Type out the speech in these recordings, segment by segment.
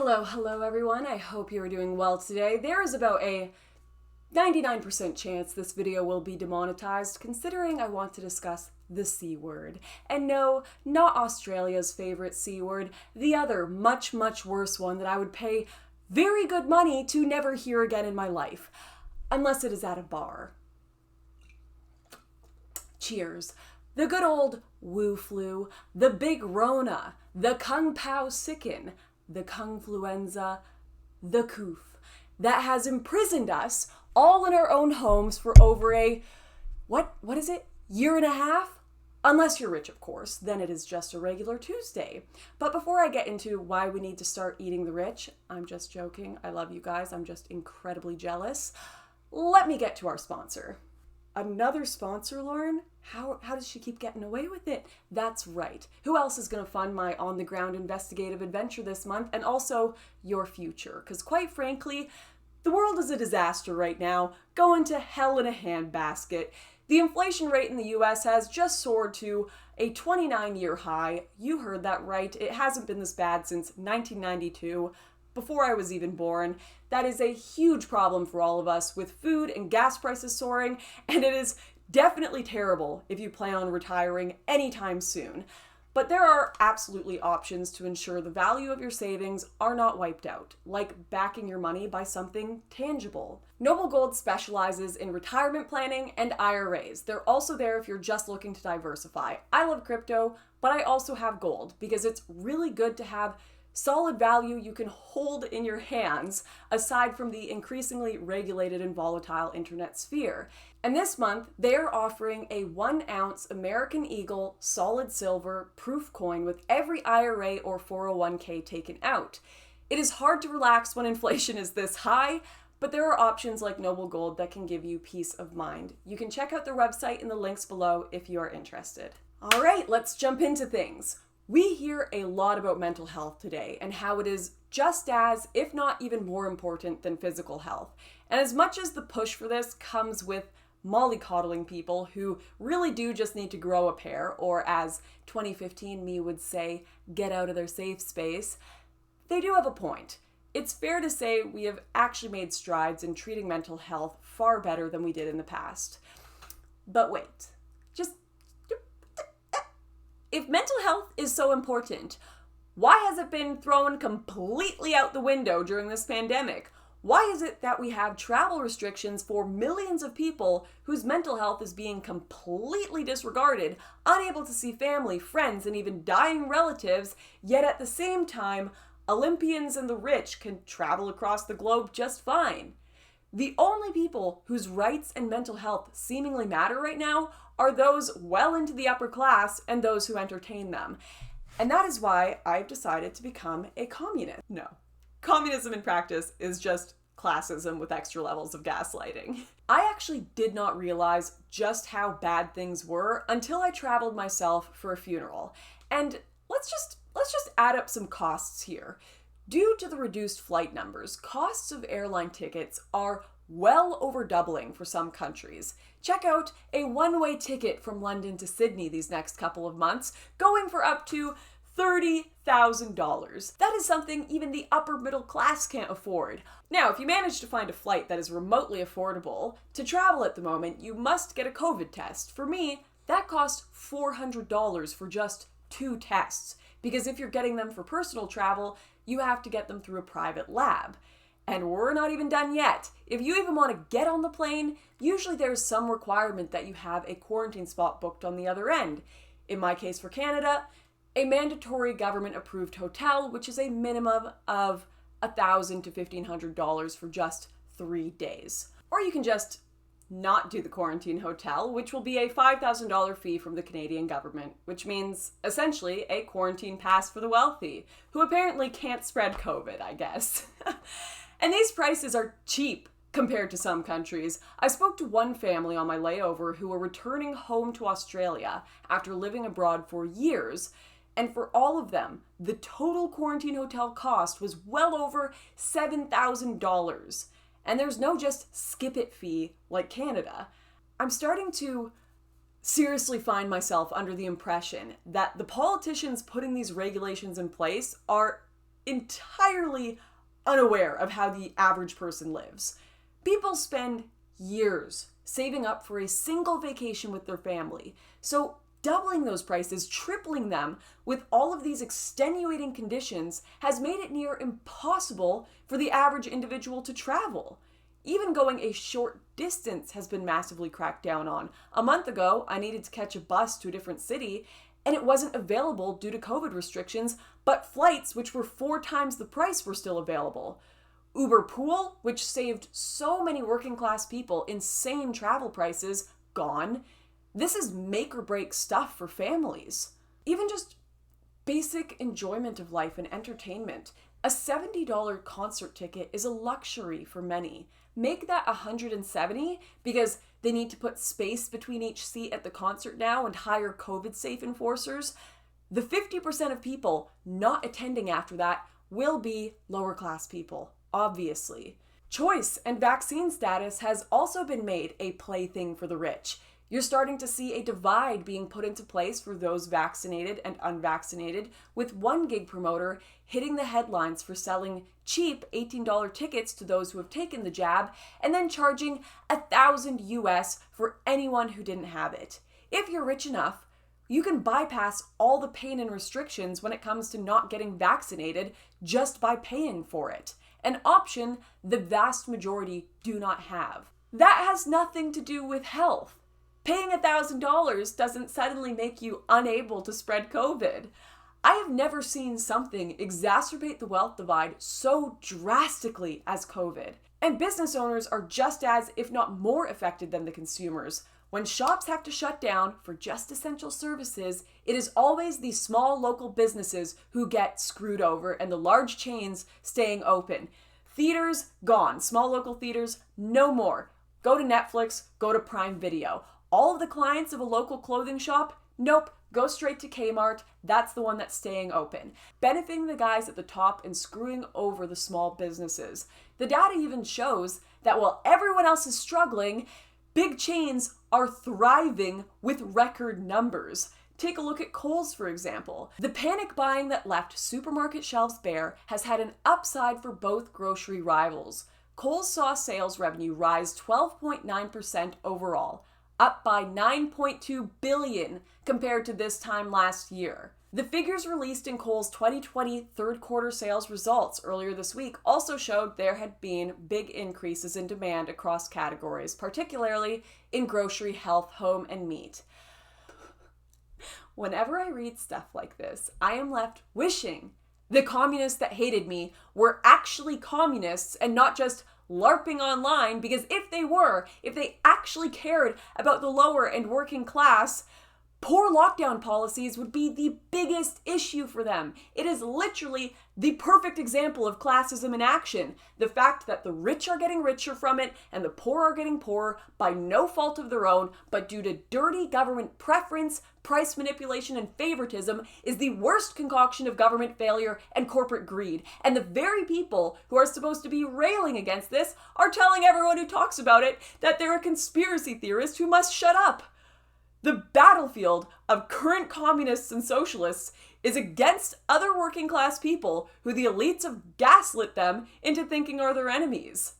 Hello everyone. I hope you are doing well today. There is about a 99% chance this video will be demonetized considering I want to discuss the C word. And no, not Australia's favorite C word, the other much worse one that I would pay very good money to never hear again in my life. Unless it is at a bar. Cheers. The good old Wu flu, the big Rona, the Kung Pao sicken, the Kungfluenza, the Coof, that has imprisoned us all in our own homes for over a, what is it, year and a half? Unless you're rich, of course, then it is just a regular Tuesday. But before I get into why we need to start eating the rich, I'm just joking, I love you guys, I'm just incredibly jealous. Let me get to our sponsor. Another sponsor, Lauren? How does she keep getting away with it? That's right. Who else is going to fund my on-the-ground investigative adventure this month, and also your future? Because quite frankly, the world is a disaster right now, going to hell in a handbasket. The inflation rate in the US has just soared to a 29-year high. You heard that right. It hasn't been this bad since 1992. Before I was even born. That is a huge problem for all of us with food and gas prices soaring, and it is definitely terrible if you plan on retiring anytime soon. But there are absolutely options to ensure the value of your savings are not wiped out, like backing your money by something tangible. Noble Gold specializes in retirement planning and IRAs. They're also there if you're just looking to diversify. I love crypto, but I also have gold because it's really good to have solid value you can hold in your hands, aside from the increasingly regulated and volatile internet sphere. And this month, they are offering a 1-ounce American Eagle solid silver proof coin with every IRA or 401k taken out. It is hard to relax when inflation is this high, but there are options like Noble Gold that can give you peace of mind. You can check out their website in the links below if you are interested. All right, let's jump into things. We hear a lot about mental health today and how it is just as, if not even more important than physical health. And as much as the push for this comes with mollycoddling people who really do just need to grow a pair, or as 2015 me would say, get out of their safe space, they do have a point. It's fair to say we have actually made strides in treating mental health far better than we did in the past. But wait, if mental health is so important, why has it been thrown completely out the window during this pandemic? Why is it that we have travel restrictions for millions of people whose mental health is being completely disregarded, unable to see family, friends, and even dying relatives, yet at the same time, Olympians and the rich can travel across the globe just fine? The only people whose rights and mental health seemingly matter right now are those well into the upper class and those who entertain them. And that is why I've decided to become a communist. No, communism in practice is just classism with extra levels of gaslighting. I actually did not realize just how bad things were until I traveled myself for a funeral. And let's just add up some costs here. Due to the reduced flight numbers, costs of airline tickets are well over doubling for some countries. Check out a one-way ticket from London to Sydney these next couple of months, going for up to $30,000. That is something even the upper middle class can't afford. Now, if you manage to find a flight that is remotely affordable to travel at the moment, you must get a COVID test. For me, that cost $400 for just 2 tests, because if you're getting them for personal travel, you have to get them through a private lab. And we're not even done yet. If you even want to get on the plane, usually there's some requirement that you have a quarantine spot booked on the other end. In my case for Canada, a mandatory government-approved hotel, which is a minimum of $1,000 to $1,500 for just 3 days. Or you can just not do the quarantine hotel, which will be a $5,000 fee from the Canadian government, which means essentially a quarantine pass for the wealthy, who apparently can't spread COVID, I guess. And these prices are cheap compared to some countries. I spoke to one family on my layover who were returning home to Australia after living abroad for years, and for all of them, the total quarantine hotel cost was well over $7,000. And there's no just skip it fee like Canada. I'm starting to seriously find myself under the impression that the politicians putting these regulations in place are entirely unaware of how the average person lives. People spend years saving up for a single vacation with their family. So doubling those prices, tripling them with all of these extenuating conditions has made it near impossible for the average individual to travel. Even going a short distance has been massively cracked down on. A month ago, I needed to catch a bus to a different city, and it wasn't available due to COVID restrictions, but flights, which were 4 times the price, were still available. Uber Pool, which saved so many working class people insane travel prices, gone. This is make or break stuff for families. Even just basic enjoyment of life and entertainment. A $70 concert ticket is a luxury for many. Make that $170 because they need to put space between each seat at the concert now and hire COVID-safe enforcers. The 50% of people not attending after that will be lower class people, obviously. Choice and vaccine status has also been made a plaything for the rich. You're starting to see a divide being put into place for those vaccinated and unvaccinated, with one gig promoter hitting the headlines for selling cheap $18 tickets to those who have taken the jab and then charging $1,000 US for anyone who didn't have it. If you're rich enough, you can bypass all the pain and restrictions when it comes to not getting vaccinated just by paying for it, an option the vast majority do not have. That has nothing to do with health. Paying $1,000 doesn't suddenly make you unable to spread COVID. I have never seen something exacerbate the wealth divide so drastically as COVID. And business owners are just as, if not more, affected than the consumers. When shops have to shut down for just essential services, it is always the small local businesses who get screwed over and the large chains staying open. Theaters, gone. Small local theaters, no more. Go to Netflix, go to Prime Video. All of the clients of a local clothing shop, nope, go straight to Kmart. That's the one that's staying open, benefiting the guys at the top and screwing over the small businesses. The data even shows that while everyone else is struggling, big chains are thriving with record numbers. Take a look at Kohl's, for example. The panic buying that left supermarket shelves bare has had an upside for both grocery rivals. Kohl's saw sales revenue rise 12.9% overall, up by $9.2 billion compared to this time last year. The figures released in Kohl's 2020 third quarter sales results earlier this week also showed there had been big increases in demand across categories, particularly in grocery, health, home, and meat. Whenever I read stuff like this, I am left wishing the communists that hated me were actually communists and not just LARPing online, because if they actually cared about the lower and working class, poor lockdown policies would be the biggest issue for them. It is literally the perfect example of classism in action. The fact that the rich are getting richer from it and the poor are getting poorer by no fault of their own, but due to dirty government preference, price manipulation, and favoritism is the worst concoction of government failure and corporate greed. And the very people who are supposed to be railing against this are telling everyone who talks about it that they're a conspiracy theorist who must shut up. The battlefield of current communists and socialists is against other working class people who the elites have gaslit them into thinking are their enemies.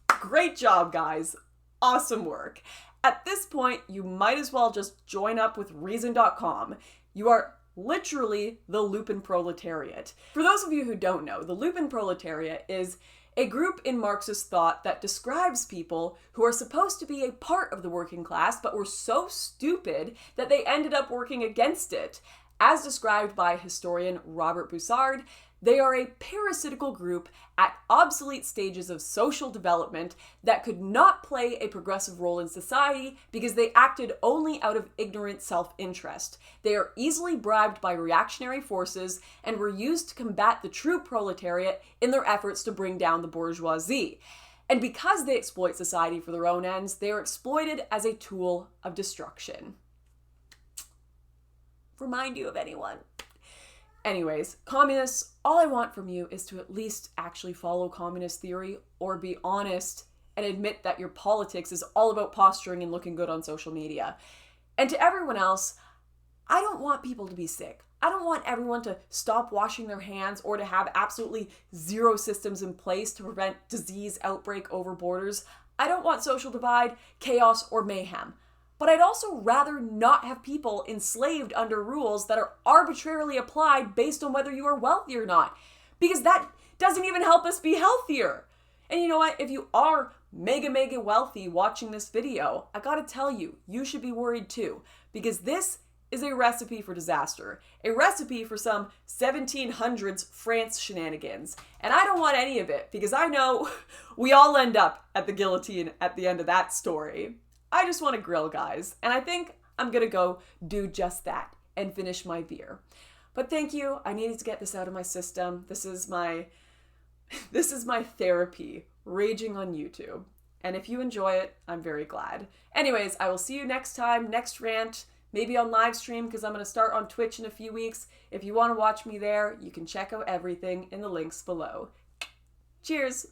Great job, guys. Awesome work. At this point, you might as well just join up with Reason.com. You are literally the Lupin proletariat. For those of you who don't know, the Lupin proletariat is a group in Marxist thought that describes people who are supposed to be a part of the working class but were so stupid that they ended up working against it. As described by historian Robert Bussard, they are a parasitical group at obsolete stages of social development that could not play a progressive role in society because they acted only out of ignorant self-interest. They are easily bribed by reactionary forces and were used to combat the true proletariat in their efforts to bring down the bourgeoisie. And because they exploit society for their own ends, they are exploited as a tool of destruction. Remind you of anyone? Anyways, communists, all I want from you is to at least actually follow communist theory or be honest and admit that your politics is all about posturing and looking good on social media. And to everyone else, I don't want people to be sick. I don't want everyone to stop washing their hands or to have absolutely zero systems in place to prevent disease outbreak over borders. I don't want social divide, chaos, or mayhem. But I'd also rather not have people enslaved under rules that are arbitrarily applied based on whether you are wealthy or not. Because that doesn't even help us be healthier. And you know what? If you are mega wealthy watching this video, I gotta tell you, you should be worried too. Because this is a recipe for disaster. A recipe for some 1700s France shenanigans. And I don't want any of it because I know we all end up at the guillotine at the end of that story. I just want to grill, guys. And I think I'm gonna go do just that and finish my beer. But thank you. I needed to get this out of my system. This is my therapy, raging on YouTube. And if you enjoy it, I'm very glad. Anyways, I will see you next time, next rant. Maybe on live stream because I'm going to start on Twitch in a few weeks. If you want to watch me there, you can check out everything in the links below. Cheers!